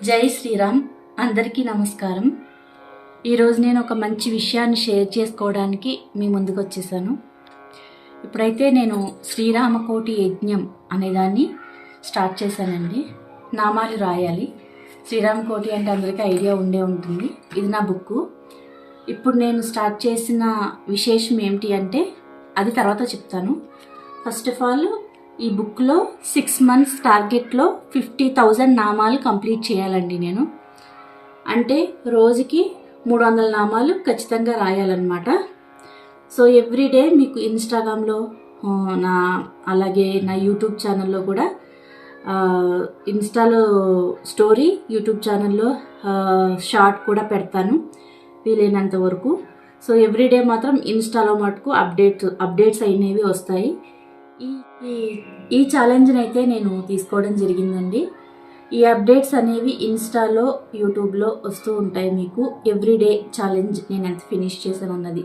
జై శ్రీరామ్. అందరికీ నమస్కారం. ఈరోజు నేను ఒక మంచి విషయాన్ని షేర్ చేసుకోవడానికి మీ ముందుకు వచ్చేసాను. ఇప్పుడైతే నేను శ్రీరామకోటి యజ్ఞం అనేదాన్ని స్టార్ట్ చేశానండి. నామాలు రాయాలి. శ్రీరామకోటి అంటే అందరికీ ఐడియా ఉండే ఉంటుంది. ఇది నా బుక్కు. ఇప్పుడు నేను స్టార్ట్ చేసిన విశేషం ఏమిటి అంటే అది తర్వాత చెప్తాను. ఫస్ట్ ఆఫ్ ఆల్, ఈ బుక్లో 6 months టార్గెట్లో 50,000 నామాలు కంప్లీట్ చేయాలండి నేను. అంటే రోజుకి 300 నామాలు ఖచ్చితంగా రాయాలన్నమాట. సో ఎవ్రీడే మీకు ఇన్స్టాగ్రామ్లో అలాగే నా యూట్యూబ్ ఛానల్లో కూడా, ఇన్స్టాలో స్టోరీ, యూట్యూబ్ ఛానల్లో షార్ట్ కూడా పెడతాను వీలైనంత వరకు. సో ఎవ్రీడే మాత్రం ఇన్స్టాలో మటుకు అప్డేట్స్ అయినవి వస్తాయి. ఈ ఛాలెంజ్ని అయితే నేను తీసుకోవడం జరిగిందండి. ఈ అప్డేట్స్ అనేవి ఇన్స్టాలో, యూట్యూబ్లో వస్తూ ఉంటాయి. మీకు ఎవ్రీడే ఛాలెంజ్ నేను ఎంత ఫినిష్ చేశాను అన్నది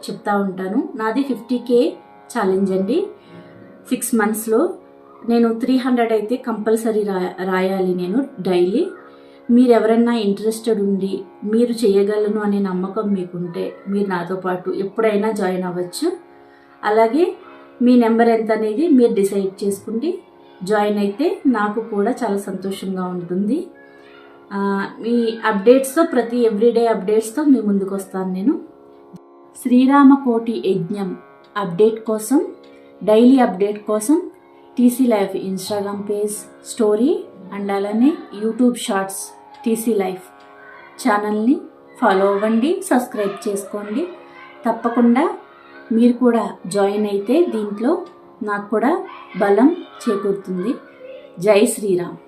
చెప్తా ఉంటాను. నాది 50K ఛాలెంజ్ అండి. 6 monthsలో నేను 300 అయితే కంపల్సరీ రాయాలి నేను డైలీ. మీరు ఎవరైనా ఇంట్రెస్టెడ్ ఉండి మీరు చేయగలను అనే నమ్మకం మీకుంటే మీరు నాతో పాటు ఎప్పుడైనా జాయిన్ అవ్వచ్చు. అలాగే మీ నెంబర్ ఎంత అనేది మీరు డిసైడ్ చేసుకుంటే జాయిన్ అయితే నాకు కూడా చాలా సంతోషంగా ఉంటుంది. మీ అప్డేట్స్తో, ప్రతి ఎవ్రీడే అప్డేట్స్తో మీ ముందుకు వస్తాను నేను. శ్రీరామకోటి యజ్ఞం అప్డేట్ కోసం, డైలీ అప్డేట్ కోసం TC life Instagram page, story and అలానే యూట్యూబ్ షార్ట్స్ టీసీ లైఫ్ ఛానల్ని ఫాలో అవ్వండి, సబ్స్క్రైబ్ చేసుకోండి. తప్పకుండా మీరు కూడా జాయిన్ అయితే దీంట్లో నాకు కూడా బలం చేకూరుతుంది. జై శ్రీరామ్.